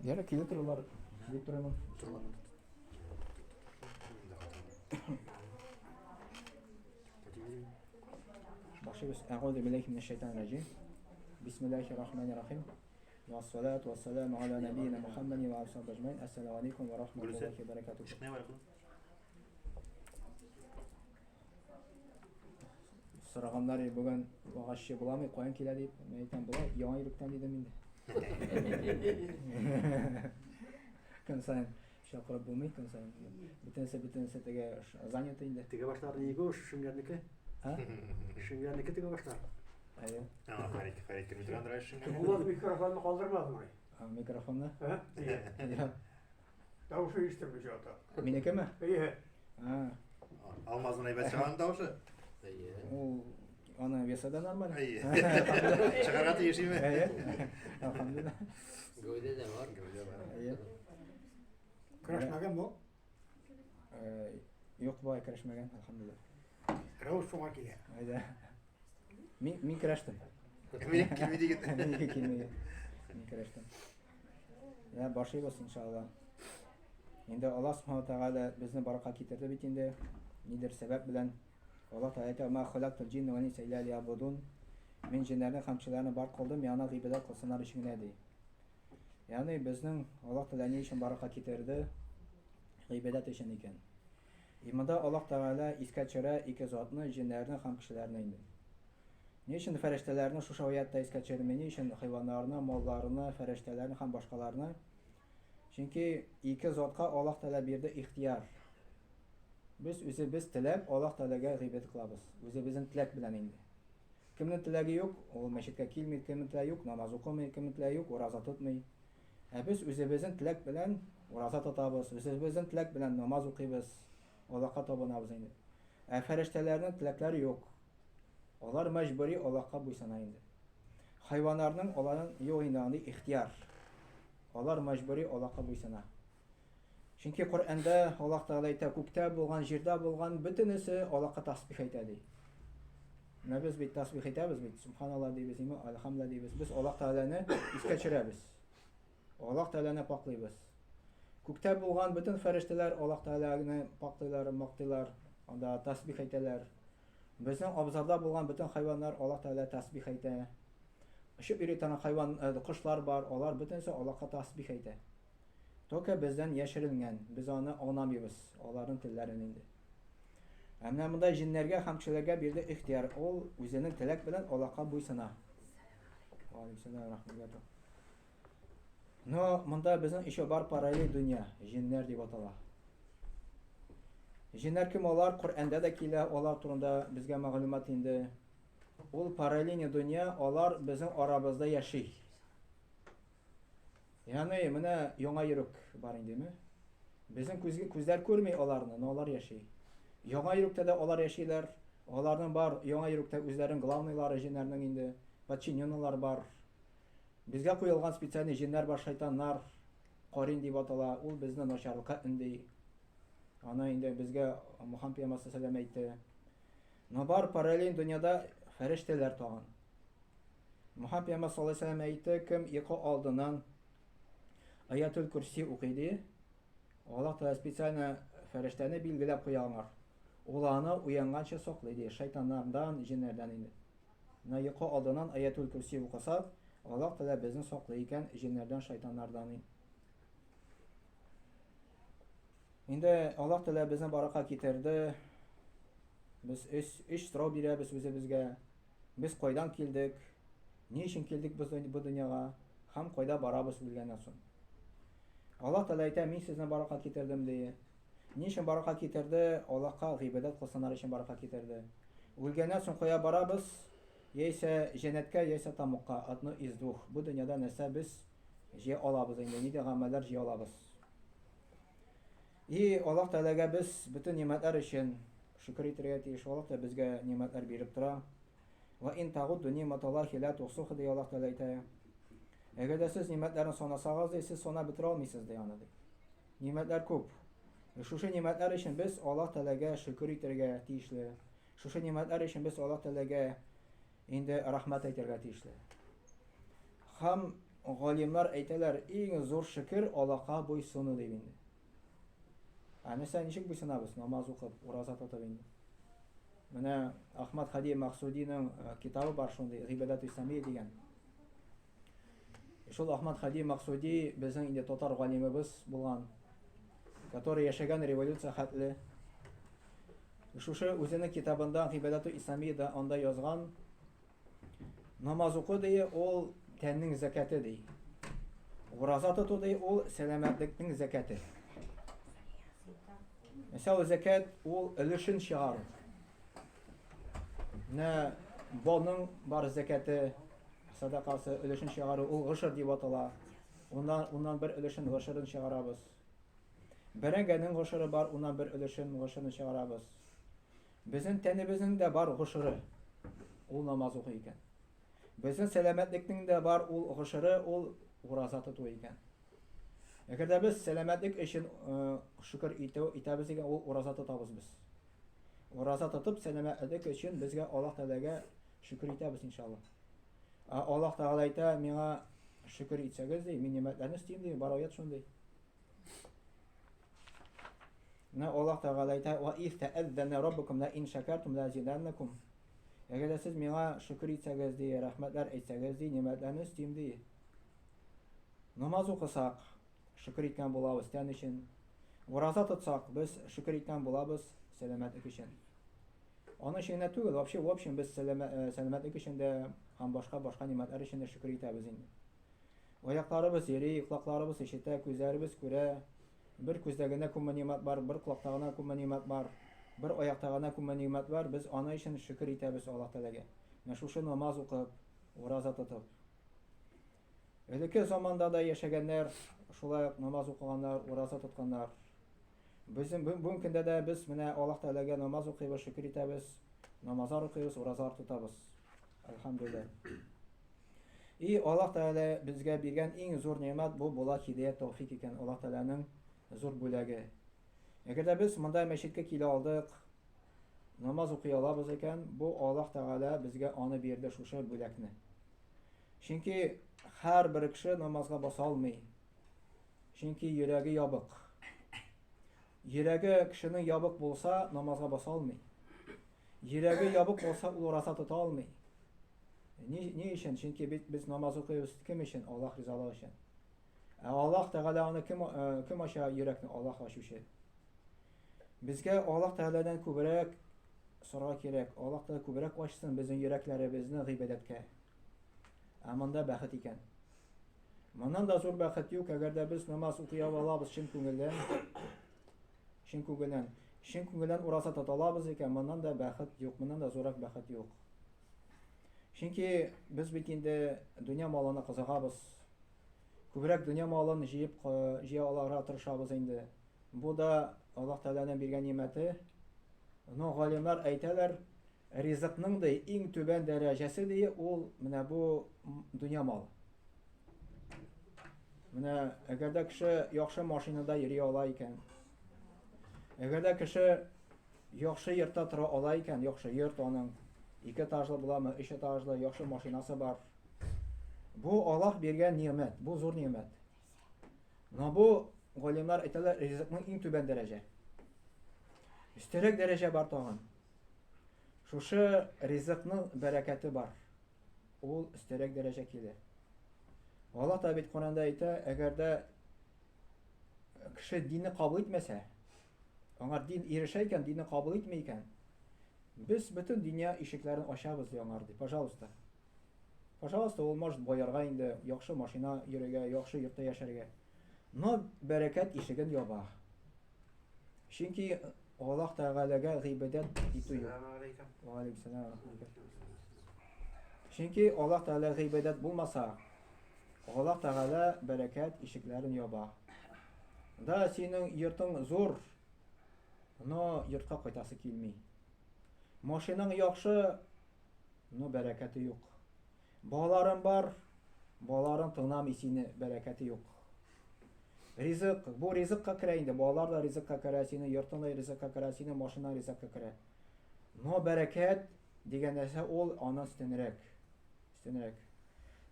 Diğer kilit turlar. Kilit turlar. Başlıyoruz. Euzu billahi mineşşeytanirracim. Bismillahirrahmanirrahim. Ve salatu ve selamu ala nebiyyina Muhammedin ve ala sahbihi ecmaîn. Esselamu aleyküm ve rahmetullahi ve berekatuhu. Ne var bunun? Sıraganlar bugün bağışı bulamay koyan kila deyip meytan bulay yalan yürükten dedim indi. Kun sayın şapır bulmay kun sayın. Bütünse tege zaniyet indi. Tege başlar nigo şungarniki. Ha? Şungarniki tege başlar. Ayı. Ama hayır kirmitiran draşın. Olmaz mikrofonu kaldırmaz mı? Mikrofonla. Ha? İyi. Ya. Davuşu istemiş ata. Mineke mi? İyi. Ha. Almaz mı evet çağın davşı? O ana vesada normal. İyi. Çıkaratı yeşil mi? Evet. Elhamdülillah. Gövde de var. Evet. Kıraşmagan bu. Yok bu ay karışmagan elhamdülillah. Ravuş şuna ki. Hayda. Min karıştım. Eminim kirmiti gitti. İki kelime. Min karıştım. Ya başlayalım inşallah. Şimdi Allah Subhanahu Teala bizni baraka getirdi bitinde. Nedir sebep bilen Allah Teala ma halaktul cinne ve insa illa liyabudun. Men cinlerni hamçılarını bar kıldım yana gıybet kılsınlar için neydi? Yani bizning Allah Teala ne için baraka getirdi? Gıybet için iken. İmanda Allah Teala iska çöre iki zatını cinlerini ham kişilerini indi. Ne için feriştelerini şu şaviyatta iska çörmeni için hayvanlarını, mallarını, feriştelerini ham başkalarını. Çünkü iki zatqa Allah Teala berdi ihtiyar. Biz tilab Allah Teala'ga gıybet qilamiz. O'zimizning tilak bilan endi. Kimning tilagi yo'q, u masjidga kelmaydi, kimning tilagi yo'q, namoz o'qimaydi, kimning tilagi yo'q, roza tutmaydi. Biz o'zimizning tilak bilan roza tutamiz, o'zimizning tilak bilan namoz o'qiymiz, Allohga tobinamiz endi. Farishtalarning tilaklari yo'q. Ular majburiy Allohga bo'ysunadi endi. Hayvonlarning ularning yo'q endi ixtiyor. Ular majburiy Allohga bo'ysunadi. Çünkü Kur'an'da Allah Teala aytadi, ko'kda bo'lgan, yerda bo'lgan butunisi Allohga tasbih aytadi. Ne biz bir tasbih aytamiz, biz subhanallah deymiz, elhamdülillah deymiz. Biz Allah Teala'ni iska tushiramiz. Allah Teala'ni poklaymiz. Ko'kda bo'lgan bütün farishtalar Allah Teala'ni poklaylar, maqtaylar, onda tasbih aytadilar. Bizning obzorda bo'lgan bütün hayvonlar Allah Teala tasbih aytadi. Shu bir hayvon, qushlar bor, ular butunisi Allohga tasbih aytadi. Toka bizden yashirilgan, biz onu anlamaymiz, onların tillerini indi. Amna bunda jinlerge, hamçilerge bir de ihtiyar, ol o'zining tilak bilan Allohga bo'ysuna. Aleykümselam rahmetullah. No, bunda bizning ishi bor paralel dünya, jinler deb ataladi. Jinler kim olar? Qur'onda da keladi, ular turunda bizga ma'lumot indi. Ol paralel dünya, ular bizning orabizda yashaydi. Yani mana yo'nga yuruk bar indimi? Bizning ko'zlar ko'rmay ularni, ular yashaydi. Yo'nga yurukda da ular yashaylar. Ularning bor yo'nga yurukda o'zlarining glavniylari jinlarning indi, podчиненныйлар bor. Bizga qo'yilgan spetsial jinlar bor, shaytonlar, qorin deb ataladi. Ul bizni nosharlikqa indi. Ana endi bizga Muhammad payg'ambar sollallohu alayhi vasallam aytdi. No bor paralel dunyoda farishtalar tog'an. Muhammad payg'ambar sollallohu alayhi vasallam aytdi, kim yiqo oldidan Ayatul Kursi o'qiydi. Allah Teala spesialni farishtani belgilab qo'yganlar. Ularni uyangancha saqlaydi, shaytonlardan, jinlardan endi. Na yiqo oldidan Ayatul Kursi o'qisa, Allah Teala bizni saqlaygan jinlardan, shaytonlardan. Endi Allah Teala bizni baraka keltirdi. Biz ish istirab beramiz o'zimizga. Biz qaydan keldik? Ne için keldik biz bu dunyoga? Ham qayda boramiz bilgandan so'ng. Allah Teala aytadi, men sizni barokat getirdim deydi. Niçin barokat getirdi? Allohga g'ibodat qilsinlar uchun barokat getirdi. O'lgandan so'ng qo'ya boramiz, yeysa jannatga, yeysa tamoqqa, atni izduh. Bu dunyoda narsa biz jiya olamiz endi, ne deganlar jiya olamiz. Allah Teala'ga biz bütün ne'matlar uchun shukr etirish, Allah da bizga ne'matlar berib turadi. Va in tag'uddu ni'matallahi la tuhsuha deya Allah Teala aytadi. Eğer de siz nimetlerin sonasanız, siz sona bitire olmayısınız diye anladık. Nimetler ko'p. Şu nimetler için biz Allah Teala'ga şükür etirge tiyishli. Şu nimetler için biz Allah Teala'ga endi rahmat aytirge tiyishli. Ham галимлар әйтәләр, иң зур шөкер Аллаһка буйсыну дип инде. Нәрсә ничек буйсынабыз? Намаз укып, ураза тотып инде. Менә Ахмад Хади Максудиның китабы бар шундый, Гыйбадат ислами дигән. Шул Ахмад Хади Максуди безнең инде татар галимебез булган, который яшәгән революция хәтле. Шушы үзенең китабында Гыйбадат исламида анда язган, намаз уку ди, ул тәннең закаты ди. Ураза тоту ди, ул сәламәтлекнең закаты. Mesela zekat ул өлешен чыгару. Менә балның бар закаты, садакасы өлешен чыгару, ул гышыр дип атала. Уннан бер өлешен гышырын чыгарабыз. Бәрәңгәнең гышыры бар, уннан бер өлешен гышырын чыгарабыз. Безнең тәнебезнең дә бар гышыры. Ул намаз укый икән. Безнең сәламәтлекнең дә бар ул гышыры, ул ураза тоту икән. Әгәр дә без сәламәтлек өчен шөкер итәбез дигән, ул ураза тотабыз без. Ураза тотып сәламәтлек өчен безгә Аллаһ Тәгаләгә шөкер итәбез иншалла. Аллаһ Тәгалә әйтә, миңа шөкер итсәгез ди, мин нимәтләрне истим ди, бар аят шундый. Менә Аллаһ Тәгалә әйтә, "Ва иф тә'әззәнә раббукум ла ин шакартум ла зиданнакум." Әгәр дә сез миңа шөкер итсәгез ди, рәхмәтләр әйтсәгез ди, нимәтләрне истим ди. Намаз укысак, шөкер иткән булабыз тән өчен. Ураза тотсак, без шөкер иткән булабыз сәламәтлек өчен. Аның өчен генә түгел, в общем без сәламәтлек өчен дә һәм башка нимәтләр өчен дә шөкер итәбез инде. Аякларыбыз йөри, колагларыбыз ишетә, күзләребез күрә. Бер күздә генә күпме нимәт бар, бер колагта гына күпме нимәт бар, бер аякта гына күпме нимәт бар. Без аның өчен шөкер итәбез Аллаһ Тәгаләгә. Менә шушы намаз укып, ураза тотып. Элекке заманда да яшәгәннәр, шулай намаз укыганнар, ураза тотканнар. Безнең бүгенге көндә дә без менә Аллаһ Тәгаләгә намаз укыйбыз, шөкер итәбез, намазлар укыйбыз, уразалар тотабыз. Әлхәмдүлилләh. Аллаһ Тәгалә безгә биргән иң зур нимәт бу була һидаят, тәүфик икән, Аллаһ Тәгаләнең зур бүләге. Әгәр дә без монда мәчеткә килә алдык, намаз укый алабыз икән, бу Аллаһ Тәгалә безгә аны бирде, шушы бүләкне. Чөнки һәр бер кеше намазга баса алмый. Чөнки йөрәге ябык. Йөрәге кешенең ябык булса, намазга баса алмый. Йөрәге ябык булса, ул ураза тота алмый. Ни өчен? Чөнки без намаз укыйбыз кем өчен? Аллаһ ризалыгы өчен. Аллаһ Тәгалә аны кем ача йөрәкне? Аллаһ ачучы. Безгә Аллаһ Тәгаләдән күбрәк сорау кирәк. Аллаһ Тәгалә күбрәк ачсын безнең йөрәкләребезне гыйбадәткә. Монда бәхет икән. Моннан да зур бәхет юк, әгәр дә без намаз укый алабыз чын күңелдән. Чын күңелдән ураза тота алабыз икән, моннан да бәхет юк, моннан да зуррак бәхет юк. Чөнки без бит инде дөнья малына кызыгабыз. Күбрәк дөнья малын җыя алырга тырышабыз инде. Бу да Аллаһ Тәгаләнең биргән нимәте. Галимнар әйтәләр, ризыкның да иң түбән дәрәҗәсе ди, ул менә бу дөнья малы. Менә әгәр дә кеше яхшы машинада йөри ала икән, әгәр дә кеше яхшы йортта тора ала икән, яхшы йорт аның 2 этажлы буламы, 3 этажлы яхшы машинасы бар. Бу Аллаһ биргән нимәт, бу зур нимәт. Но бу галимнар әйтәләр, ризыкның иң түбән дәрәҗә. Өстәрәк дәрәҗә бар тагын. Шушы ризыкның бәрәкәте бар. Ул өстәрәк дәрәҗә килә. Аллаһ Тәгалә бит Коръәндә әйтә, әгәр дә кеше динне кабул итмәсә, аңар дин ирешә икән, динне кабул итмәй икән, без бөтен дөнья ишекләрен ачабыз ди аңар ди. Пожалуйста. Пожалуйста, ул может боярга инде, яхшы машина йөрергә, яхшы йортта яшәргә. Но бәрәкәт ишеген яба. Чөнки Аллаһ Тәгаләгә гыйбадәт итү юк. Ва алейкум сәлам. Чөнки Аллаһ Тәгалә гыйбадәт булмаса, Аллаһ Тәгалә бәрәкәт ишекләрен яба. Да синең йортың зур, но йортка кайтасы килми. Машинаң яхшы, но бәрәкәте юк. Балаларың бар, балаларың тыңламый сине, бәрәкәте юк. Ризык, бу ризыкка керә инде, балалар да ризыкка керә, сине йортың да ризыкка керә, сине машинаң ризыкка керә. Но бәрәкәт дигән нәрсә ул аннан өстенрәк.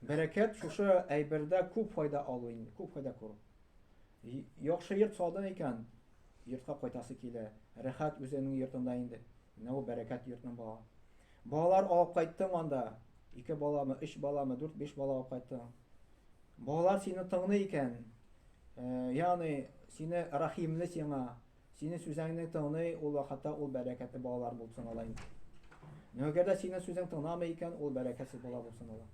Бәрәкәт шушы әйбердә күп файда алу инде, күп файда күрү. Яхшы йорт салдан икән, йортка кайтасы килә. Рәхәт үзенең йортында инде. Менә ул бәрәкәт йортның бала. Балалар алып кайттың анда. 2 баламы, 3 баламы, 4-5 бала алып кайттың. Балалар сине тыңлый икән. Ягъни сине рәхимле сиңа, сине сүзеңне тыңлый, ул вакытта ул бәрәкәтле балалар булсын ала инде. Нәгәр дә сине сүзең тыңламый икән, ул бәрәкәтсез бала булсын ала.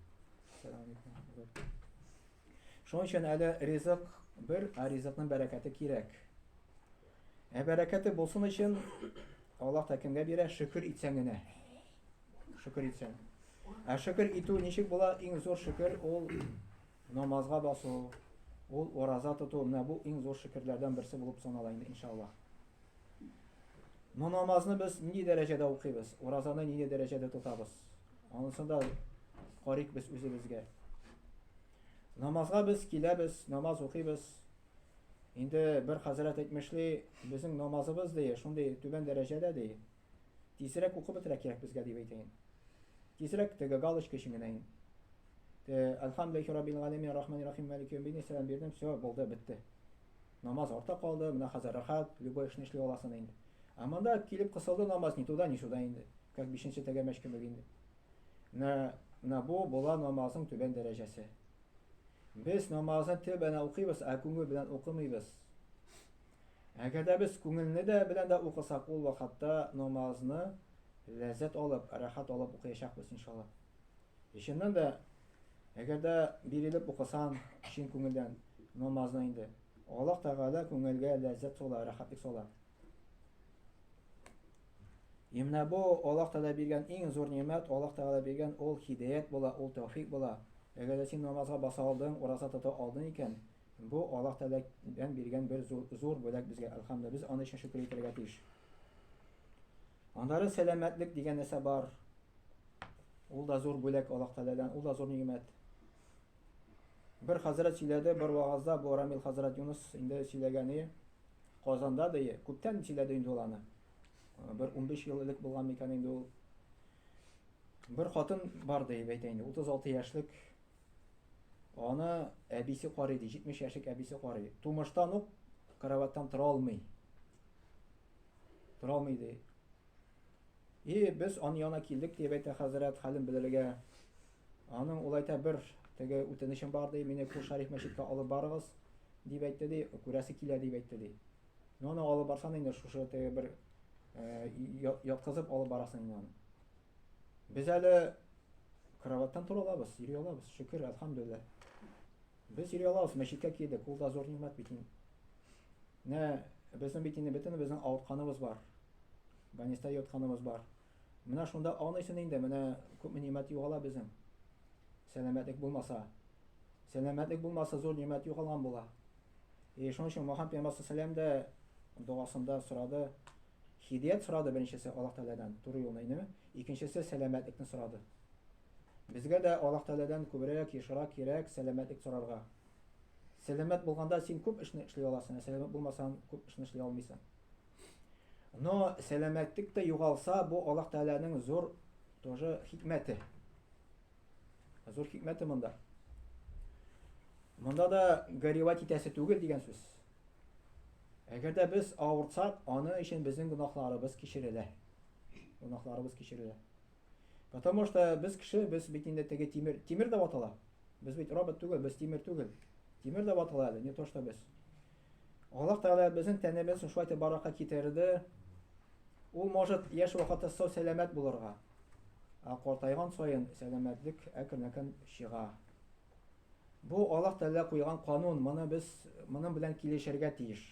Шуның өчен әле ризык бер, ризыкның бәрәкәте кирәк. Бәрәкәте булсын өчен Аллаһ та кемгә бирә? Шөкер итсәң генә. Шөкер итсәң. Шөкер итү ничек була? Иң зур шөкер ул намазга басу, ул ураза тоту. Менә бу иң зур шөкерләрдән берсе булып санала инде иншаллаһ. Намазны без нинди дәрәҗәдә укыйбыз? Уразаны нинди дәрәҗәдә тотабыз? Анысын да карыйк без үзебезгә. Намазга без киләбез, намаз укыйбыз. Инде бер хәзрәт әйтмешли, безнең намазыбыз дия, шундый түбән дәрәҗәдә ди. Тизрәк укып бетерә кирәк безгә дип әйтәйин. Тизрәк теге галочка өчен Әлхәмдүлиллаһи раббил галәмин рахманир рахим малики йәүмиддин сәлам бирдем, все, булды, бетте. Намаз арта калды, менә хәзер рәхәт, любой эшне эшли аласың инде. Монда килеп кысылды намаз ни туда, ни сюда инде. Как 5-нче тәгәрмәч кебек инде. Менә бу була намазның түбән дәрәҗәсе. Без намазны тел белән укыйбыз, күңел белән укымыйбыз. Әгәр дә без күңелне дә белән дә укысак, ул вакытта намазны ләззәт алып, рәхәт алып укыячакбыз иншаллаһ. Ишеннән дә әгәр дә бирелеп укысаң чын күңелдән намазны инде, Аллаһ Тәгалә күңелгә ләззәт сала, рәхәтлек сала. Менә бу Аллаһ Тәгалә биргән иң зур нимәт, Аллаһ Тәгалә биргән ул һидаят була, ул тәүфик була. Әгәр дә син намазга баса алдың, ураза тота алдың икән, бу Аллаһ Тәгаләдән биргән бер зур бүләк безгә, әлхәмдүлиллаһ. Без аны өчен шөкер итәргә тиеш. Андары сәламәтлек дигән нәрсә бар. Ул да зур бүләк Аллаһ Тәгаләдән, ул да зур нимәт. Бер хәзрәт сөйләде, бер вагызда, бу Рамил хәзрәт Юнус инде сөйләгәне Казанда ди, күптән сөйләде инде ул аны. Бер 15 ел элек булган микән инде ул. Бер хатын бар дип әйтә инде, 36 яшьлек. Аны әбисе карый ди, 70 яшьлек әбисе карый. Тумыштан ук караваттан тора алмый. Тора алмый ди. Без аны янына килдек дип әйтә хәзрәт, хәлен белергә. Аның ул әйтә, бер теге үтенечем бар ди, мине Кул Шариф мәчеткә алып барыгыз дип әйтте ди, күрәсе килә дип әйтте ди. Аны алып барсаң инде шушы теге бер яткызып алып барасың инде аны. Без әле караваттан тора алабыз, йөри алабыз, шөкер, әлхәмдүлиллаһ. Без йөри алабыз, мәчеткә килдек, ул да зур нимәт бит инде. Безнең бит инде бөтен безнең авыртканыбыз бар. Больниста ятканыбыз бар. Менә шунда аныйсын инде, менә күп нимәт югала безнең. Сәламәтлек булмаса зур нимәт югалган була. Шуның өчен Мөхәммәд пәйгамбәр саллаллаһу алейһи дуасында сорады, һидаят сорады беренчесе Аллаһ Тәгаләдән, туры юлны инде. Икенчесе сәламәтлекне сорады. Безгә дә Аллаһ Тәгаләдән күбрәк, ешрак кирәк сәламәтлек сорарга. Сәламәт булганда син күп эшне эшли аласың, сәламәт булмасаң күп эшне эшли алмыйсың. Но сәламәтлек тә югалса, бу Аллаһ Тәгаләнең зур тоже хикмәте. Зур хикмәте монда. Монда да гариват итәсе түгел дигән сүз. Әгәр дә без авыртсак, аны өчен безнең гөнаһларыбыз кичерелә. Гөнаһларыбыз кичерелә. Потому что без кеше, без бит инде теге тимер дә ватыла. Без бит робот түгел, без тимер түгел. Тимер дә ватыла әле, не то что без. Аллаһ Тәгалә безнең тәнебезне шулай итеп баракка китерде. Ул может яшь вакытта сау сәламәт булырга. Картайган саен сәламәтлек әкрен-әкрен чыга. Бу Аллаһ Тәгалә куйган канун, моны без моның белән килешергә тиеш.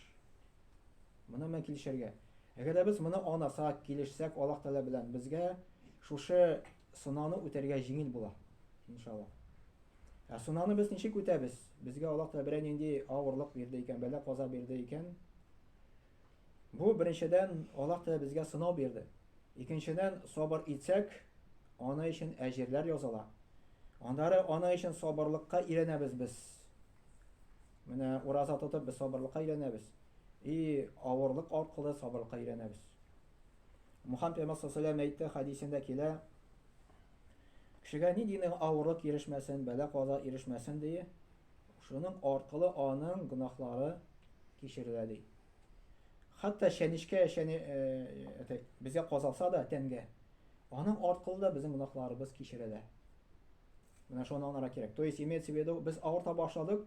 Моны белән килешергә. Әгәр дә без моны анасак, килешсәк Аллаһ Тәгалә белән, безгә шушы сынауны үтәргә җиңел була, иншаллаһ. Сынауны без ничек үтәбез? Безгә Аллаһ Тәгалә берәр нинди авырлык бирде икән, бәла каза бирде икән. Бу беренчедән Аллаһ Тәгалә безгә сынау бирде. Икенчедән сабыр итсәк, аны өчен әҗерләр языла. Андары аны өчен сабырлыкка өйрәнәбез без. Менә ураза тотып без сабырлыкка өйрәнәбез. Авырлык аркылы сабырлыкка өйрәнәбез. Мөхәммәд пәйгамбәр саллаллаһу алейһи ва сәллям әйтте, хадисендә килә, Кешегә нинди авырлык ирешмәсен, бәла-каза ирешмәсен дие. Шуның аркылы аның гөнаһлары кичерелә ди. Хәтта шәнишкә безгә казалса да тәнгә, аның аркылы да безнең гөнаһларыбыз кичерелә. Менә шуны аңларга кирәк. То есть имеется в виду, без авырта башладык,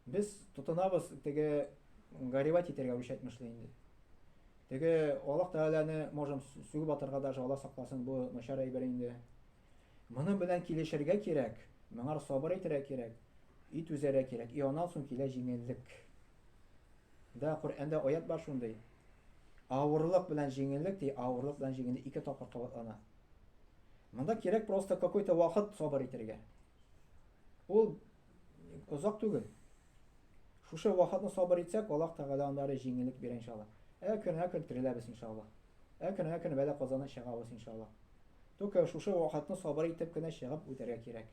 без тотынабыз теге горевать итәргә үч әйтмешли инде. Теге Аллаһ Тәгаләне можем сүгеп атырга даже Аллаһ сакласын, бу начар әйбер инде. Моның белән килешергә кирәк, моңар сабыр итәргә кирәк, и түзәргә кирәк. И аннан соң килә җиңеллек. Да Коръәндә аят бар шундый. Авырлык белән җиңеллек ди, авырлык белән җиңеллек ике тапкыр кабатлана. Монда кирәк просто какой-то вакыт сабыр итәргә. Ул узак түгел. Шушы вакытны сабыр итсәк, Аллаһ Тәгалә андары җиңеллек бирә иншаллах. Әкрен-әкрен тереләбез иншаллах. Әкрен-әкрен бәла казаны чыгабыз иншаллах. Только шушы вакытны сабыр итеп кенә чыгып үтәргә кирәк.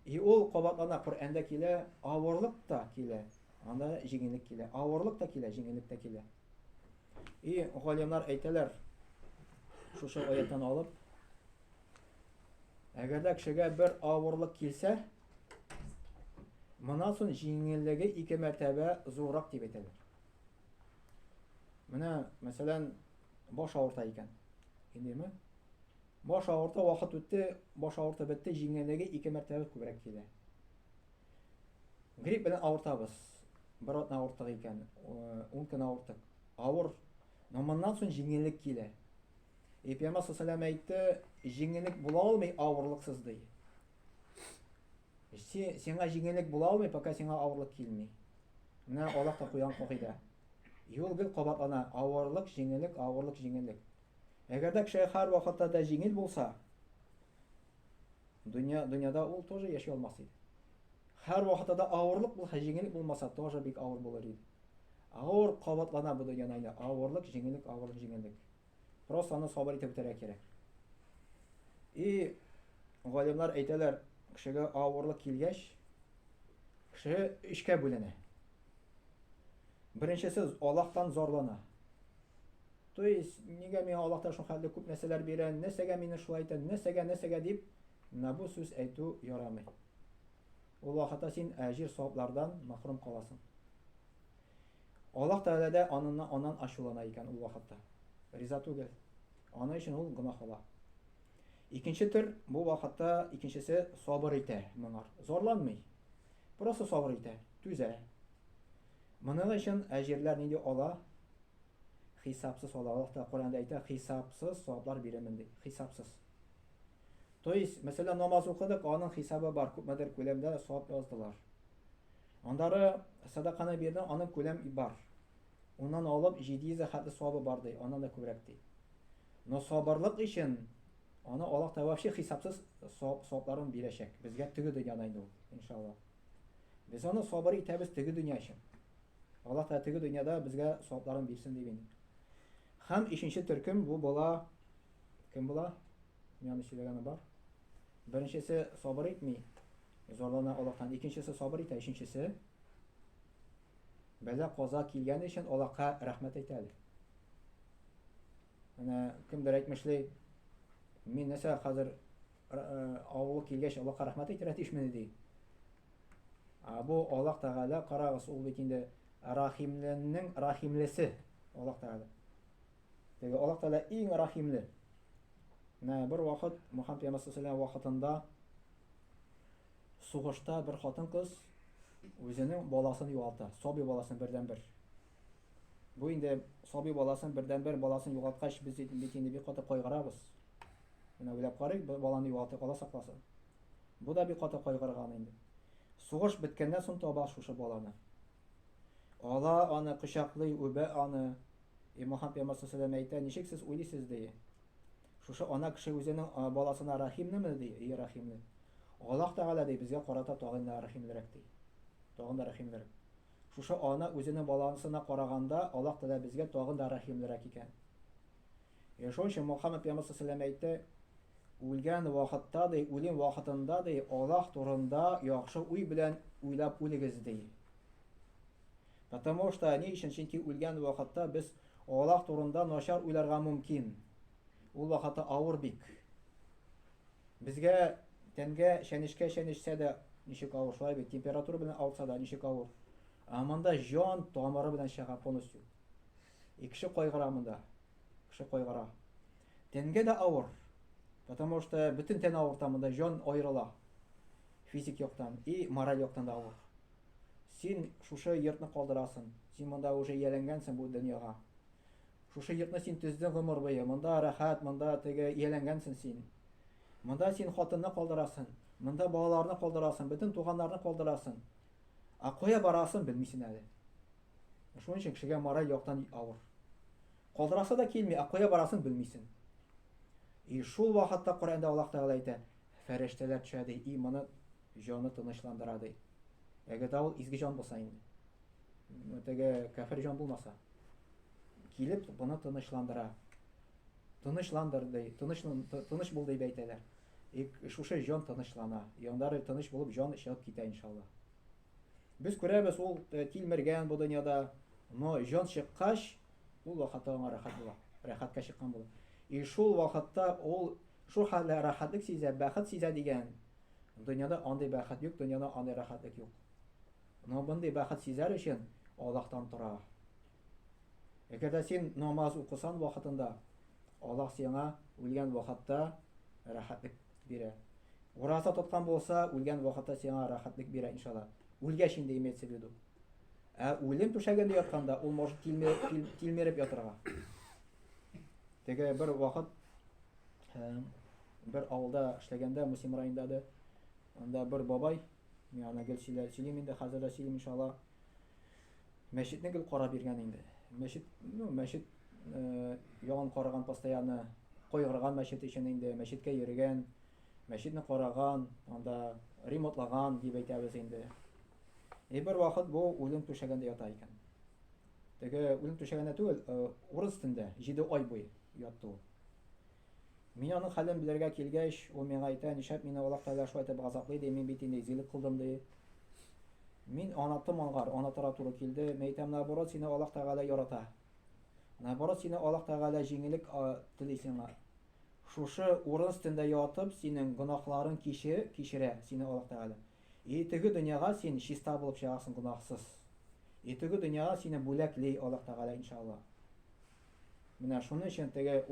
И ул кабатлана Коръәндә килә, авырлык та килә, анда җиңеллек килә. Авырлык та килә, җиңеллек та килә. И галимнар әйтәләр, шушы аяттан алып, әгәр дә кешегә бер авырлык килсә, моннан соң җиңеллеге ике мәртәбә зуррак дип әйтәләр. Менә, мәсәлән, баш авырта икән. Индеме? Баш авырта, вакыт үтте, баш авырта бетте, җиңеллеге ике мәртәбә күбрәк килә. Грип белән авыртабыз. Бер атна авырттык икән, 10 көн авырттык. Авыр, но моннан соң җиңеллек килә. Пәйгамбәр саллаллаһу алейһи әйтте, җиңеллек була алмый авырлыксыз ди. Сиңа җиңеллек була алмый, пока сиңа авырлык килми. Менә Аллаһ та куйган кагыйдә. Юл гел кабатлана, авырлык, җиңеллек, авырлык, җиңеллек. Әгәр дә кеше һәр вакытта да җиңел булса, дөньяда ул тоже яши алмас иде. Һәр вакытта да авырлык булса, җиңеллек булмаса, тоже бик авыр булыр иде. Авыр кабатлана бу дөньяда, авырлык, җиңеллек, авырлык, җиңеллек. Просто аны сабыр итеп үтәргә кирәк. И галимнар әйтәләр, кешегә авырлык килгәч, кеше эшкә бүленә. Беренчесе Аллаһтан зарлана. То есть, нигә миңа Аллаһтан шул хәтле күп нәрсәләр бирә, нәрсәгә мине шулай итә, нәрсәгә дип, бу сүз әйтү ярамый. Ул вакытта син әҗир саваплардан мәхрүм каласың. Аллаһ Тәгалә дә аннан ачулана икән ул вакытта. Риза түгел. Аны өчен ул гөнаһ ала. Икенче төр, бу вакытта икенчесе сабыр итә, моңар. Зарланмый. Просто сабыр итә, түзә. Моның өчен әҗирләр нинди ала? Хисапсыз ала. Аллаһ та Коръәндә әйтә, хисапсыз саваплар бирәмен ди. Хисапсыз. То есть, мәсәлән, намаз укыдык, аның хисабы бар, күпмедер күләмдә савап яздылар. Андары садаканы бирде, аның күләм бар. Ondan alıp 700 хәтле савабы бар ди, аннан да күбрәк ди. Но сабырлык өчен аны Аллаһ та вообще хисапсыз савапларын бирәчәк. Безгә теге дөньяда инде ул, иншаллах. Без аны сабыр итәбез теге дөнья өчен. Аллаһ та теге дөньяда безгә савапларын бирсен дип инде. Һәм икенче төркем бу була, кем була? Яны сөйләгәне бар. Беренчесе сабыр итми, зарлана Аллаһтан. Икенчесе сабыр итә, өченчесе бәла каза килгән өчен Аллаһка рәхмәт әйтәләр. Менә кемдер әйтмешли, мин нәрсә хәзер авылы килгәч Аллаһка рәхмәт әйтергә тиешмени ди. Бу Аллаһ Тәгалә, карагыз, ул бит инде рахимленең рахимлесе Аллаһ Тәгалә. Теге Аллаһ Тәгалә иң рахимле. Менә бер вакыт Мөхәммәд пәйгамбәр саллаллаһу вакытында сугышта бер хатын-кыз үзенең баласын югалта, сабый баласын бердән-бер. Бу инде сабый баласын бердән-бер баласын югалткач без бит инде бик каты кайгырабыз. Менә уйлап карыйк, баланы югалтып Алла сакласын. Бу да бик каты кайгырган инде. Сугыш беткәннән соң таба шушы баланы. Алла аны кочаклый, үбә аны. Мөхәммәд пәйгамбәр саллаллаһу әйтә, ничек сез уйлыйсыз ди. Шушы ана кеше үзенең баласына рахимнеме ди, и рахимле. Аллаһ Тәгалә ди безгә карата тагын да рахимлерәк ди. Тагын да рахимлерәк. Шушы ана үзенең баласына караганда Аллаһ Тәгалә безгә тагын да рахимлерәк икән. Шуның өчен Мөхәммәд пәйгамбәр саллаллаһу әйтә, үлгән вакытта ди, үлем вакытында ди, Аллаһ турында яхшы уй белән уйлап үлегез ди. Потому что ни өчен, чөнки үлгән вакытта без Аллаһ турында начар уйларга мөмкин. Ул вакытта авыр бик. Безгә тәнгә шәнешкә дә ничек авыр, шулай бит температура белән ауырса да ничек авыр. Монда җан тамыры белән чыга полностью. Кеше кайгыра монда. Кеше кайгыра. Тәнгә дә авыр. Потому что бөтен тән авырта монда, җан аерыла. Физик яктан и мораль яктан да авыр. Син шушы йортны калдырасың. Син монда уже яләнгәнсең бу дөньяга. Шушы йортны син төздең гомер буе. Монда рәхәт, монда теге яләнгәнсең син. Монда син хатынны калдырасың. Монда балаларны калдырасың, бөтен туганнарны калдырасың. Кая барасың белмисең әле. Шуның өчен кешегә мораль яктан авыр. Калдырасы да килми, кая барасың белмисең. И шул вакытта Коръәндә Аллаһ Тәгалә әйтә, фәрештәләр төшә ди, и моны җаны тынычландыра ди. Әгәр ул изге җан булса инде. Теге кафир җан булмаса, килеп буны тынычландыра. Тынычландыр ди, тыныч бул дип әйтәләр. И шушы җан тынычлана. Яннары тыныч булып җан чыгып китә иншалла. Без күрәбез ул килмергән бу дөньяда, но җан чыккач, ул вакытта аңа рәхәт була. Рәхәткә чыккан була. И шул вакытта ул шул хәлле рәхәтлек сизә, бәхет сизә дигән. Дөньяда андый бәхет юк, дөньяда андый рәхәтлек юк. Но бундай бәхет сизәр өчен Аллаһтан тора. Әгәр дә син намаз укысан вакытында, Аллаһ сиңа үлгән вакытта рәхәтлек бирә. Ураза тоткан булса, үлгән вакытта сиңа рәхәтлек бирә иншалла. Үлгәч инде имеется в виду. Үлем түшәгендә ятканда ул может килмереп ятырга. Теге бер вакыт бер авылда эшләгәндә, Мусим районында да, анда бер бабай, аны гел сөйлим инде, хәзер дә сөйлим иншалла. Мәчетне гел карап биргән инде. Мәчет ягын караган постоянно, кайгырган мәчет өчен инде, мәчеткә йөргән, мәчетне караган, анда ремонтлаган дип әйтәбез инде. Бер вакыт бу үлем түшәгендә ята икән. Теге үлем түшәгендә түгел, урыс телендә 7 ай буе ятты ул. Мин аның хәлен белергә килгәч, ул миңа әйтә, нишләп мине Аллаһ Тәгалә шулай итеп газаплый ди, мин бит инде изгелек кылдым ди. Мин анатым аңгар, анатара туры килде. Мен әйтәм, наоборот, сине Аллаһ Тәгалә ярата. Наоборот, сине Аллаһ Тәгалә җиңеллек тели сиңа. Шушы урыс телендә ятып, синең гөнаһларың кичерә сине Аллаһ Тәгалә. И теге дөньяга син чиста булып чыгасың, гөнаһсыз. И теге дөньяга сине бүләкли Аллаһ Тәгалә иншалла. Менә шуның өчен теге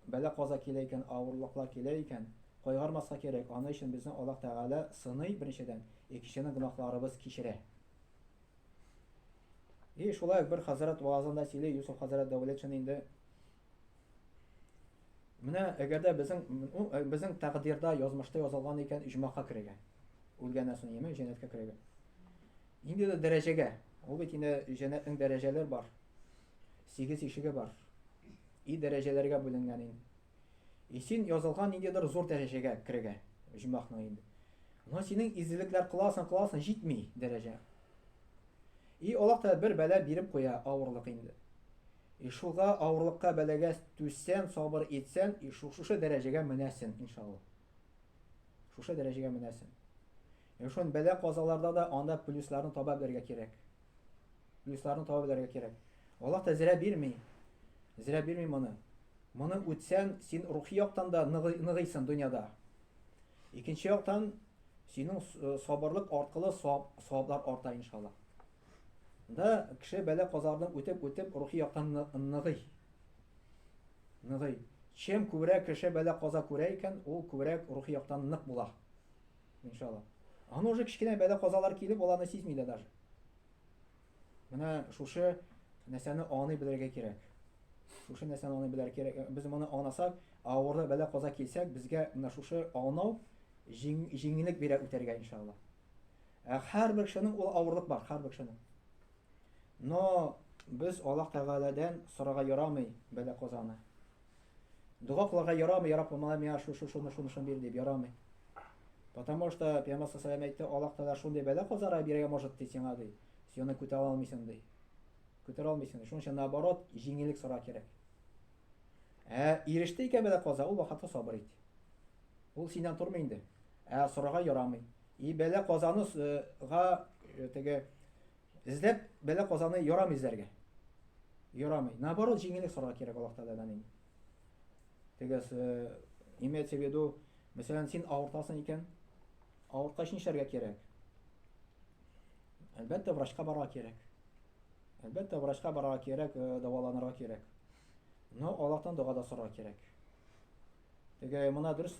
бәла каза килә икән, авырлыклар килә икән, кайгырмаска кирәк. Аны өчен безне Аллаһ Тәгалә сыный беренчедән, икенчедән гөнаһларыбыз кичерә. И шулай бер хәзрәт вазында сөйли, Юсуф хәзрәт Дәүләтшин инде. Менә әгәр дә безнең тәкъдирдә язмышта язылган икән иҗмака керергә. Үлгәннән соң яме җәннәткә керергә. Инде дә дәрәҗәгә. Ул бит инде җәннәтнең дәрәҗәләре бар. 8 ишеге бар. И дәрәҗәләргә бүленгән инде. И син язылган индидер зур дәрәҗәгә керергә. Иҗмакның инде. Но синең изгелекләр кыласың, җитми дәрәҗә. И Аллаһ та бер бәла биреп куя, авырлык инде. И шуга авырлыкка бәләгә түссәң, сабыр итсәң, и шушы дәрәҗәгә менәсең иншалла. Шушы дәрәҗәгә менәсең. Шун бәла казаларда да анда плюсларны таба белергә кирәк. Плюсларны таба белергә кирәк. Аллаһ та зирә бирми. Зирә бирми моны. Моны үтсәң, син рухи яктан да ныгыйсың дөньяда. Икенче яктан синең сабырлык аркылы саваплар арта иншалла. Да кеше бәла казалардан үтеп рухи яктан ныгый. Чем күбрәк кеше бәла каза күрә икән, ул күбрәк рухи яктан нык була. Иншалла. Аны уже кичкенә бәла казалар килеп, ул аны сизми дә даже. Менә шушы нәрсәне аңлый белергә кирәк. Шушы нәрсәне аңлый белергә кирәк. Без моны аңласак, авырда бәла каза килсәк, безгә менә шушы аңлау җиңеллек бирә үтәргә иншалла. Һәрбер кешенең ул авырлык бар, һәрбер кешенең. Но без Аллаһ Тәгаләдән сорарга ярамый бәла казаны. Дуга кылырга ярамый, ярап булмала миңа шуны бир дип ярамый. Потому что Пәйгамбер саллаллаху алейхи ва саллям әйтте, Аллаһ Тәгалә шундый бәла казара бирергә может ди сиңа ди. Син аны күтәрә алмыйсың ди. Күтәрә алмыйсың. Шуның өчен наоборот җиңеллек сорар кирәк. Иреште икән бәла каза, ул вакытта сабыр ит. Ул синнән тормый инде. Сорарга ярамый. И бәла казаныга теге эзләп бәла казаны ярамый эзләргә. Ярамый. Наоборот җиңеллек сорарга кирәк Аллаһ Тәгаләдән инде. Теге имеется в виду Mesela sen авыртасың икән, авырткач нишләргә кирәк? Әлбәттә врачка барырга кирәк. Әлбәттә врачка барырга кирәк, дәваланырга кирәк. Но Аллаһтан дуга да сорарга кирәк. Теге моны дөрес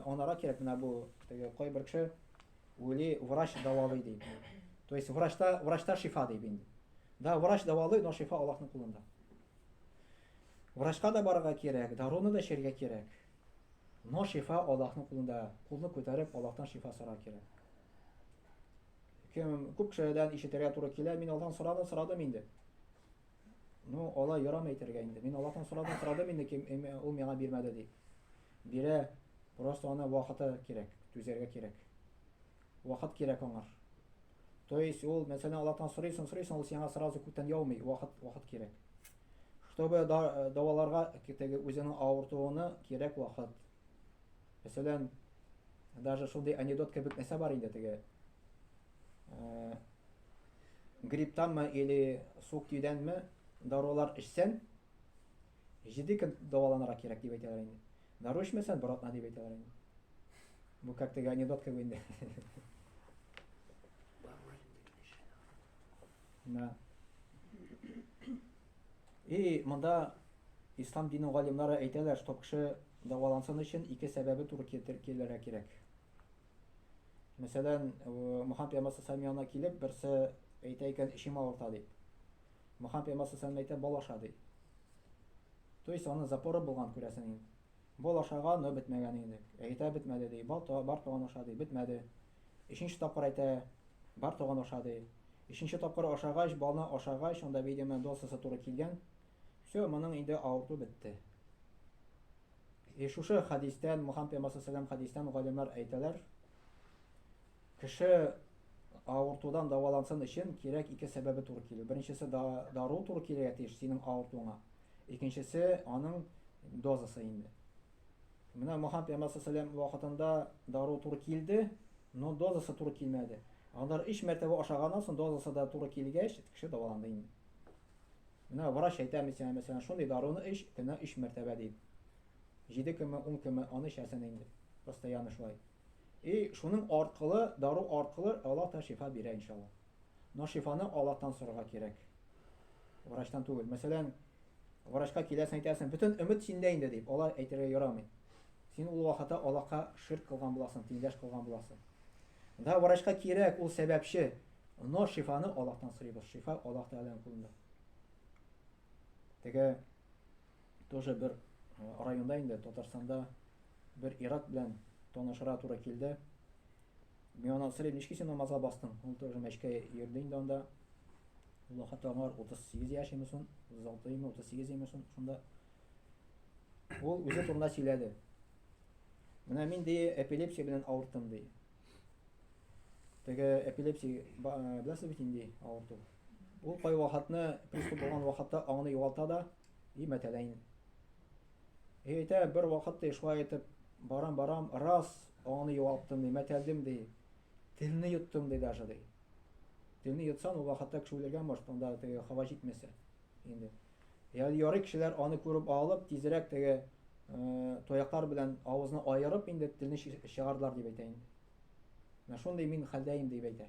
аңларга кирәк, менә бу теге кайбер кеше уйлый врач дәвалый ди. То есть врачта шифа ди инде. Да, врач дәвалый, но шифа Аллаһның кулында. Врачка да барырга кирәк, даруны да эчәргә кирәк. Но шифа Аллаһның кулында. Кулны күтәреп Аллаһтан шифа сорарга кирәк. Күп кешеләрдән ишетергә туры килә, мин Аллаһтан сорадым инде. Ну, алай ярамый әйтергә инде. Мин Аллаһтан сорадым инде, ул миңа бирмәде ди. Бирә, просто аны вакыты кирәк, түзәргә кирәк. Вакыт кирәк аңар. То есть ул, мәсәлән, Аллаһтан сорыйсың, ул сиңа сразу күптән яумый, вакыт кирәк. Чтобы даваларга теге үзенең авыртуыны кирәк вакыт. Мәсәлән, даже шундый анекдот кебек нәрсә бар инде теге. Грипптанмы или суык түйдәнме дарулар эчсәң, 7 көн дәваланырга кирәк дип әйтәләр инде. Дару эчмәсәң, бер атна дип әйтәләр инде. Бу как теге анекдот кебек инде. Да. И монда ислам дини галимнары әйтәләр, что кеше дәвалансын өчен 2 сәбәбе туры килергә кирәк. Мәсәлән, Мөхәммәд пәйгамбәр саллаллаһу килеп, берсе әйтә икән, ишем авырта ди. Мөхәммәд пәйгамбәр саллаллаһу әйтә, бал аша ди. То есть аның запоры булган күрәсең инде. Бал ашаган, но бетмәгән инде. Әйтә бетмәде ди. Бар туган аша ди, бетмәде. Ишенче тапкыр әйтә, бар туган аша ди. Ишенче тапкыр ашагач, балны ашагач, анда видимо дозасы туры килгән. Всё, моның инде авырту бетте. Шушы хадистән, Мөхәммәд пәйгамбәр саллаллаһу хадистән галимнар әйтәләр, кеше авыртудан дәвалансын өчен кирәк 2 сәбәбе туры килү. Беренчесе дару туры килергә тиеш синең авыртуыңа. Икенчесе аның дозасы инде. Менә Мөхәммәд пәйгамбәр саллаллаһу вакытында дару туры килде, но дозасы туры килмәде. Алар 3 мәртәбә ашаганнан соң дозасы да туры килгәч, кеше дәваланды инде. Менә врач әйтә, мәсәлән, шундый даруны эч, көненә 3 мәртәбә ди. 7 көнме, 10 көнме аны эчәсең инде. Постоянно шулай. И шуның аркылы, дару аркылы Аллаһ та шифа бирә иншалла. Но шифаны Аллаһтан сорарга кирәк. Врачтан түгел. Мәсәлән, врачка киләсең, әйтәсең, бөтен өмет синдә инде дип, алай әйтергә ярамый. Син ул вакытта Аллаһка ширк кылган буласың, тиңдәш кылган буласың. Да врачка кирәк, ул сәбәпче. Но шифаны Аллаһтан сорыйбыз. Шифа Аллаһ Тәгаләнең кулында. Теге тоже бер районда инде, Татарстанда бер ирак белән танышырга туры килде. Мин аны сорыйм, ничек син намазга бастың? Ул тоже мәчкә йөрде инде анда. Аллаһ Тәгалә 38 яшь имесен, 36 38 имесен шунда. Ул үзе турында сөйләде. Менә мин ди эпилепсия белән авырттым ди. Теге эпилепсия беләсез бит инде авырту. Ул кай вакытны приступ булган вакытта аңны югалта да, и мәтәләй. Әйтә, бер вакытта шулай итеп барам, раз аңны югалттым ди, мәтәлдем ди. Телне йоттым ди даже ди. Телне йотсаң, ул вакытта кеше үлгән баш, анда теге һава җитмәсә инде. Ярый кешеләр аны күреп алып, тизрәк теге тояклар белән авызны аерып инде телне чыгардылар дип әйтә инде. Менә шундый мин хәлдәйм дип әйтә.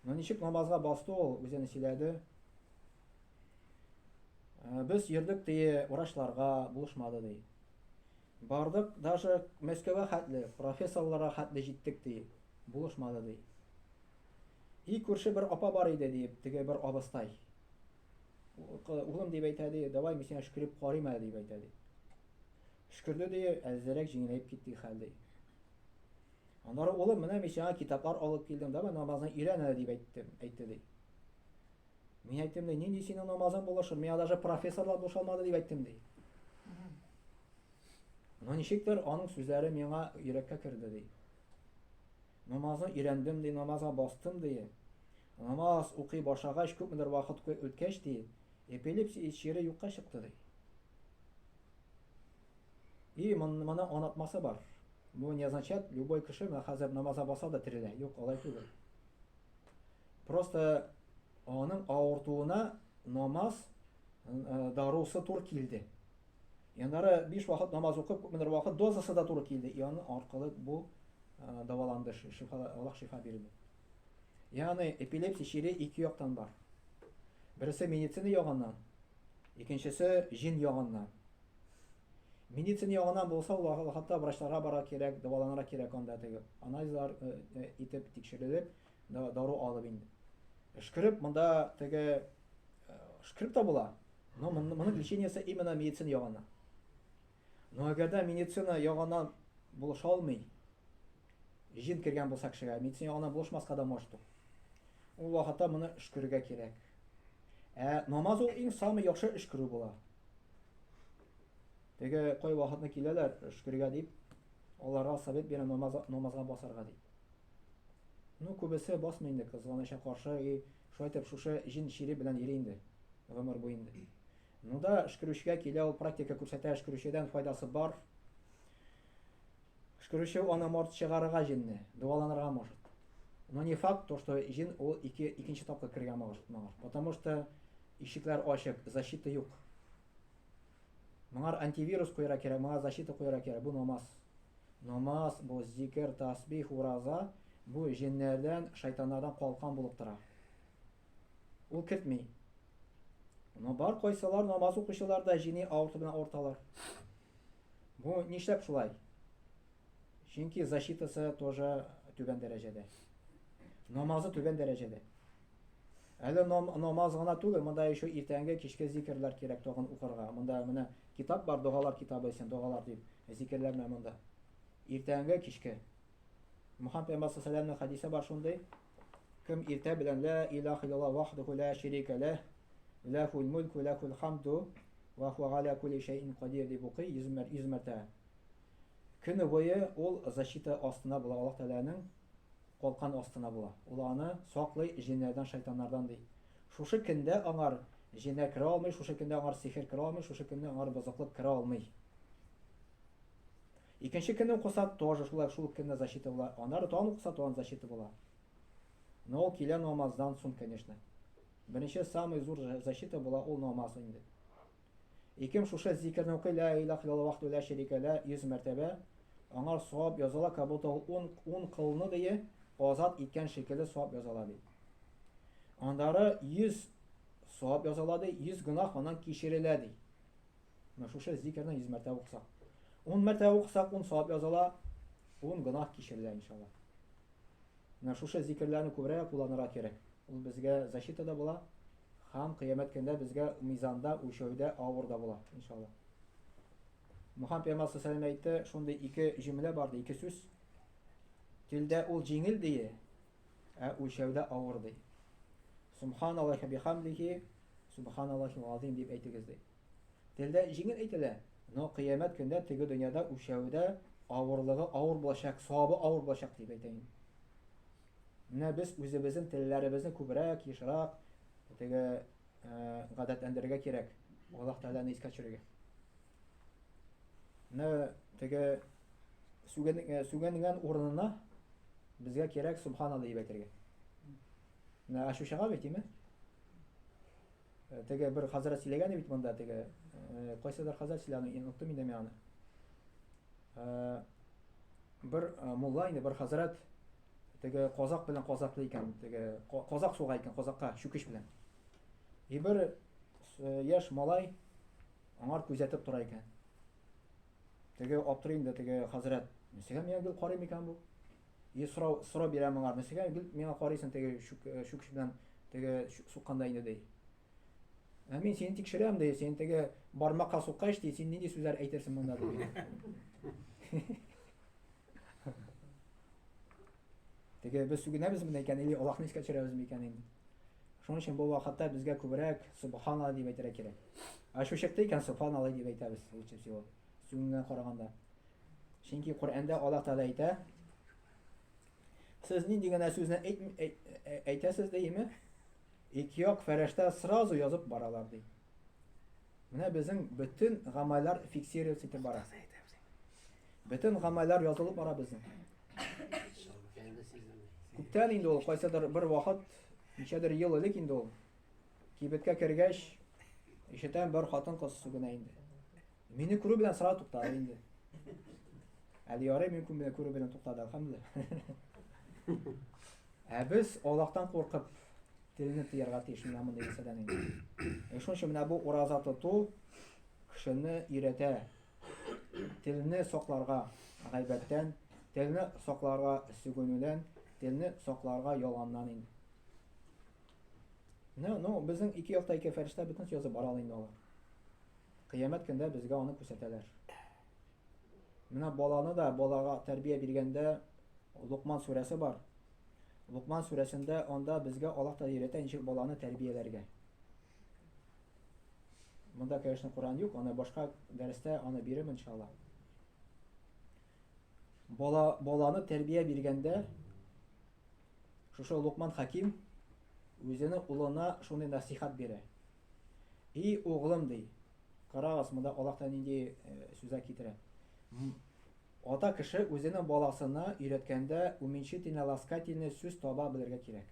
Но ничек намазга басты ул, үзенә сөйләде. Без йөрдек ди, врачларга булышмады ди. Бардык, даже Мәскәүгә хәтле, профессорларга хәтле җиттек ди. Булышмады ди. И күрше бер апа бар иде ди, теге бер абыстай. Улым дип әйтә ди, давай мин сиңа шүкреп карыйм әле дип әйтә ди. Шүкрде ди, әзрәк җиңеләеп китте хәлдә. Аннары улым, менә мин сиңа китаплар алып килдем да, намазны өйрән әле дип әйтте ди. Мин әйттем ди, нинди синең намазың булышыр? Миңа даже профессорлар булышалмады дип әйттем ди. Но ничектер аның сүзләре миңа йөрәккә керде ди. Намазны өйрәндем ди, намазга бастым ди. Намаз укый башлагач, күпмедер вакыт үткәч ди, эпилепсия чире юкка чыкты ди. И моны анатмасы бар. Бу не означает, любой кеше хәзер намазга баса да терелә. Юк, алай түгел. Просто аның авыртуына намаз дарусы тур килде. Яннары 5 вакыт намаз укып, күпмедер вакыт дозасы да туры килде. Яны аркылы бу даваланды, Аллаһ шифа бирде. Ягъни эпилепсия чире ике яктан бар. Берсе медицина ягыннан, икенчесе җин ягыннан. Медицина ягыннан булса, ул хатта врачларга бара кирәк, дәваланырга кирәк анда теге. Анализлар итеп тикшерелеп, дару алып инде. Эшкереп монда теге эшкереп та була. Но моның лечениесе именно медицина ягыннан. Но әгәрдә медицина ягыннан булыша алмый, җин кергән булса кешегә, медицина ягыннан булышмаска да может. Ул вакытта моны эшкерергә кирәк. Намаз ул иң самый яхшы эшкерү була. Теге кай вакытны киләләр эшкергә дип, аларга совет бирә намазга басарга дип. Ну күбесе басмый инде, кызганыча каршы, шулай итеп шушы җин чире белән йөри инде. Гомер буенда. Ну да, эшкерүчегә килә, ул практика күрсәтә, эшкерүчедән файдасы бар. Эшкерүче аны может чыгарырга җинне, дәваланырга может. Но не факт, то, что җин ул икенче тапкыр кергән может. Потому что ишекләр ачык, защита юк. Моңар антивирус куярга кирәк, моңар защита куярга кирәк. Бу намаз. Намаз, бу зикр, тасбих, ураза, бу җиннәрдән, шайтаннардан калкан булып тора. Ул кертми. Но бар кайсылар намаз укучылар да җини авырты белән авырталар. Бу нишләп шулай? Чөнки защитасы тоже түбән дәрәҗәдә. Намазы түбән дәрәҗәдә. Әле намаз гына түгел, монда еще иртәнге кичке зикрләр кирәк тагын укырга. Монда менә китап бар, дугалар китабы исән, дугалар дип, зикрләр менә монда. Иртәнге кичке. Мөхәммәд пәйгамбәр саллаллаһу хадисе бар шундый. Кем иртә белән ла илаха илlallah вахдуху ла шарика лах, лахул мульку лахул хамду ва хуа аля кулли шайин кадир дип укый 100 мәртәбә. Көне буе ул защита астына була, Аллаһ Тәгаләнең калкан астына була. Ул аны саклый җиннәрдән, шайтаннардан ди. Шушы көндә аңар җиннәр кирә алмый, шушы көндә аңар сихер кирә алмый, шушы көндә аңар бозыклык кирә алмый. Икенче көнне укыса тоже шулай, шул көнне защита була. Аннары тагын укыса тагын защита була. Но ул килә намаздан соң, конечно. Беренче самый зур защита була ул намаз инде. Икем шушы зикрне укый, ла илаха илlallah вахдуху ла шарика ла 100 мәртәбә, аңар савап языла, кабута 10 кылны дие азат иткән шикелле савап языла ди. Андары 100 савап языла ди, 100 гынах аннан кичерелә ди. Менә шушы зикрне 100 мәртәбә укысак, 10 мәртәбә укысак 10 савап языла, 10 гынах кичерелә иншалла. Менә шушы зикрләрне күбрәк кулланырга кирәк. Ул безгә защита да була, һәм кыямәт көндә безгә мизанда, үлчәүдә авыр да була иншалла. Мөхәммәд пәйгамбәр саллаллаһу алейһи ва сәллям әйтте, шундый ике җөмлә бар ди, ике сүз. Телдә ул җиңел ди, үлчәүдә авыр ди. Субханаллаһи бихамдихи, субханаллаһи азим дип әйтегез ди. Телдә җиңел әйтелә, но кыямәт көндә теге дөньяда үлчәүдә авырлыгы авыр булачак, савабы авыр булачак дип әйтәм. Менә без үзебезнең телләребезне күбрәк, ешрак теге гадәтләндерергә кирәк. Аллаһ Тәгаләне искә төшерергә. Менә теге сүгәнгән урынына безгә кирәк субханалла дип әйтергә. Менә ашушыга битиме? Теге бер хәзрәт сөйләгән бит монда, теге кайсыдыр хәзрәт сөйләгән, оныттым инде мен аны. Бер мулла инде, бер хәзрәт теге казак белән казаклы икән, теге казак суга икән, казакка шүкеш белән. Бер яшь малай аңар күзәтеп тора икән. Теге аптырый инде теге хәзрәт, "Нисәгә миңа гел карый микән бу?" Сорау бирәм аңар, "Нисәгә гел миңа карыйсың теге шүкеш белән теге сукканда инде" ди. Мин сине тикшерәм ди, син теге бармакка суккач ди, син нинди сүзләр әйтерсең монда ди. Теге без сүгенәбез менә икән, или Аллаһны искә төшерәбез микән инде. Шуның өчен бу вакытта безгә күбрәк субханалла дип әйтергә кирәк. Шу чакта икән субханалла дип әйтәбез, лучше всего. Сүгенгән караганда. Чөнки Коръәндә Аллаһ Тәгалә әйтә, сез нинди генә сүзне әйтәсез диеме? Ике як фәрештә сразу язып баралар ди. Менә безнең бөтен гамәлләр фиксироваться итеп бара. Бөтен гамәлләр язылып бара безнең. Күптән инде ул, кайсыдыр бер вакыт, ничәдер ел элек инде ул. Кибеткә кергәч, ишетәм бер хатын кыз сүгенә инде. Meni күрү белән сыра туктады инде. Әле ярый мин күрү белән туктады, әлхәмдүлилләх. Без Аллаһтан куркып телне тыярга тиеш менә мондый мәсьәләдән инде. Шуның өчен менә бу ураза тоту кешене өйрәтә. Телне сакларга гайбәттән, телне сакларга сүгенүдән, телне сакларга ялганнан инде. Безнең ике якта ике фәрештә бөтен язып бара инде алар. Кыямәт көндә безгә аны күрсәтәләр. Менә балага тәрбия биргәндә Лукман сүрәсе бар. Лукман сүрәсендә анда безгә Аллаһ та өйрәтә ничек баланы тәрбияләргә. Монда конечно Коран юк, аны башка дәрестә аны бирәм иншалла. Баланы тәрбия биргәндә шушы Лукман Хаким үзенең улына шундый насихат бирә. И углым ди. Карагыз, монда Аллаһ та нинди сүзләр китерә. Ата кеше үзенең баласына өйрәткәндә уменьшительно ласкательный сүз таба белергә кирәк.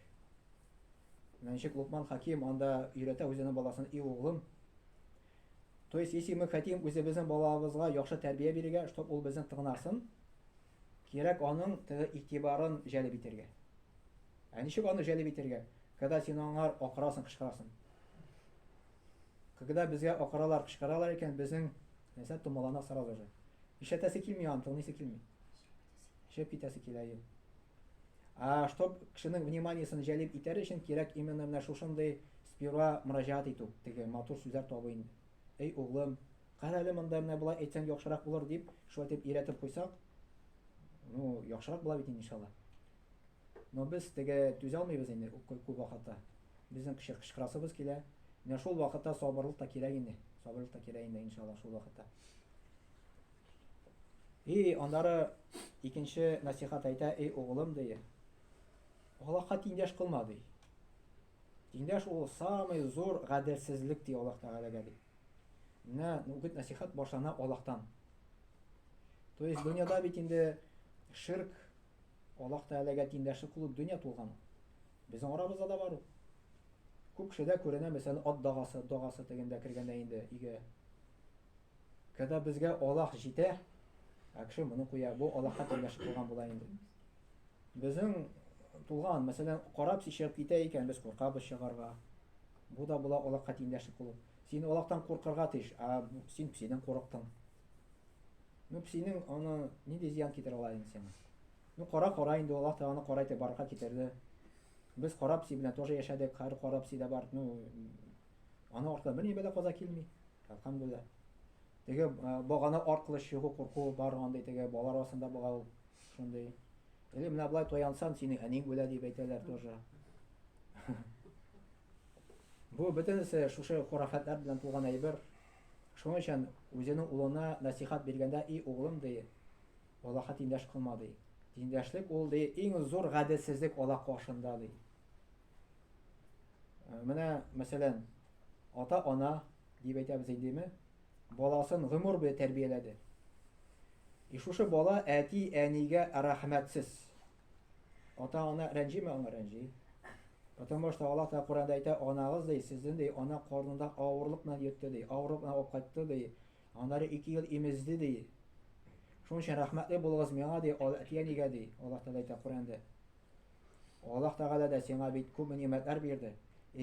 Ничек Лукман Хаким анда өйрәтә үзенең баласына и углым. То есть, если мы хотим үзебезнең балабызга яхшы тәрбия бирергә, чтобы ул безне тыңласын, кирәк аның игътибарын җәлеп итәргә. Ничек аны җәлеп итәргә? Когда син аңар акырасың, кычкырасың. Когда безгә акыралар, кычкыралар икән, безнең нәрсә томалана сразу же. Ишәтәсе килми, антылныйсы килми. Шәп китәсе килә. Чтоб кешенең вниманиесен җәлеп итәр өчен кирәк именно менә шушындый сперва мөрәҗәгать итү, теге матур сүзләр табу инде. Эй углым, кара монда менә булай әйтсәң яхшырак булыр дип, шулай дип өйрәтеп куйсак, яхшырак була бит иншалла. Без теге түзә алмыйбыз инде күп вакытта. Безнең кычкырасыбыз килә. Менә шул вакытта сабырлык та кирәк инде. Сабырлык та кирәк инде иншалла шул вакытта. Аннары икенче насихат әйтә, эй углым ди. Аллаһка тиңдәш кылма ди. Тиңдәш ул самый зур гаделсезлек ди Аллаһ Тәгаләгә ди. Менә үгет насихат башлана Аллаһтан. То есть дөньяда бит инде ширк Аллаһ Тәгаләгә тиңдәшлек кылу дөнья тулган. Безнең арабызда да бар ул. Күп кешедә күренә, мәсәлән, ат дагасы тегендә кергәндә инде өйгә. Когда безгә Аллаһ җитә, кеше моны куя, бу Аллаһка тиңдәшлек кылган була инде. Безнең тулган, мәсәлән, карап сишеп китә икән, без куркабыз чыгарга. Бу да була Аллаһка тиңдәшлек кылу. Син Аллаһтан куркырга тиеш, син псинен курыктың. Псинең аны нинди зыян китерә ала инде сиңа. Кара инде Аллаһ та аны карайтып барырга китерде. Без карап си белән тоже яшәдек, хәр карап си дә бар. Аны артта бер нибә дә каза килми. Әлхәмдүлилләх. Теге багана аркылы чыгу курку бар андай теге балар арасында була шундый. Менә булай тоянсаң, синең әниң үлә дип әйтәләр тоже. Бу бөтенесе шушы хурафатлар белән тулган әйбер. Шуның өчен үзенең улына насихат биргәндә, и углым ди, Аллаһка тиңдәш кылма ди. Тиңдәшлек ул ди, иң зур гаделсезлек Аллаһ каршында ди. Менә мәсәлән, ата-ана дип әйтәбез индеме, баласын гомер буе тәрбияләде. Шушы бала әти-әнигә рәхмәтсез. Ата-ана рәнҗиме, аңа рәнҗи. Потому что Аллаһ та Коранда әйтә, анагыз ди, сезнең ди ана карнында авырлык белән йөртте ди, авырып алып кайтты ди. Аннары 2 ел имезде ди. Шуның өчен рәхмәтле булыгыз миңа ди, әти-әнигә ди. Аллаһ та әйтә Коранда. Аллаһ Тәгалә дә сиңа бит күп нимәтләр бирде.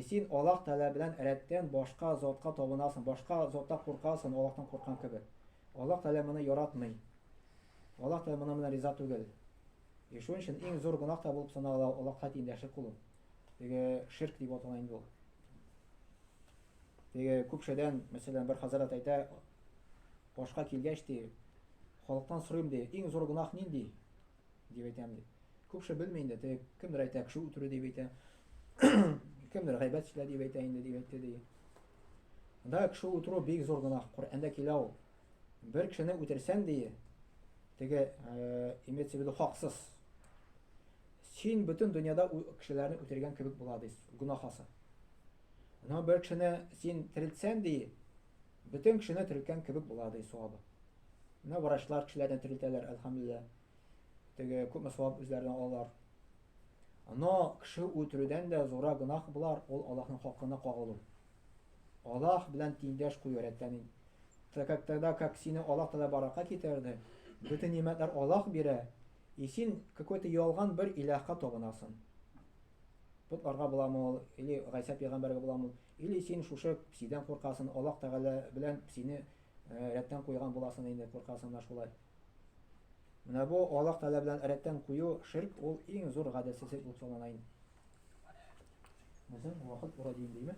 Син Аллаһ Тәгалә белән рәттән башка затка табынасың, башка заттан куркасың, Аллаһтан курккан кебек. Аллаһ Тәгалә моны яратмый. Аллаһ Тәгалә моны белән риза түгел. Шуның өчен иң зур гөнаһ та булып санала Аллаһка тиңдәшлек кылу. Теге ширк дип атала инде ул. Теге күп шәдән, мәсәлән, бер хәзрәт әйтә, башка килгәч ди, халыктан сорыйм ди, иң зур гөнаһ нинди? Дип әйтәм ди. Күп шә белми инде, теге кемдер әйтә, кеше үтерү дип әйтә. Кемдер гайбәт эшлә дип әйтә инде, дип әйтте ди. Анда кеше үтерү бик зур гөнаһ, Коръәндә килә ул. Бер кешене үтерсәң ди, теге имеется в виду хаксыз. Син бөтен дөньяда кешеләрне үтергән кебек була ди, гөнаһасы. Бер кешене син терелтсәң ди, бөтен кешене терелткән кебек була ди савабы. Врачлар кешеләрне терелтәләр, әлхәмдүлилләх. Теге күпме савап үзләренә алалар. Кеше үтерүдән дә зура гөнаһ булар, ул Аллаһның хакына кагылу. Аллаһ белән тиңдәш кую рәттән. Когда как сине Аллах Таala барака китерде, bütün nimetler Allah бирә, и син какой-то ялган бер илаһка табынасың. Бутларга буламы ул, или Гайса пәйгамбәргә буламы, или син шушы псидән куркасың, Аллах Таала белән псине рәттән куйган буласың инде, куркасың да шулай. Менә бу Аллах Таала белән рәттән кую ширк, ул иң зур гаделсезлек булып санала инде. Безнең вакыт урады инде, димме?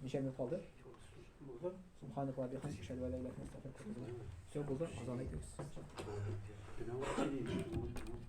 Ничә минут калды? Субханак ва бихамдик, шәһәдә ла илаһа илля антә, әстәгъфирука ва әтүбу илейк. Все булды, азан итегез.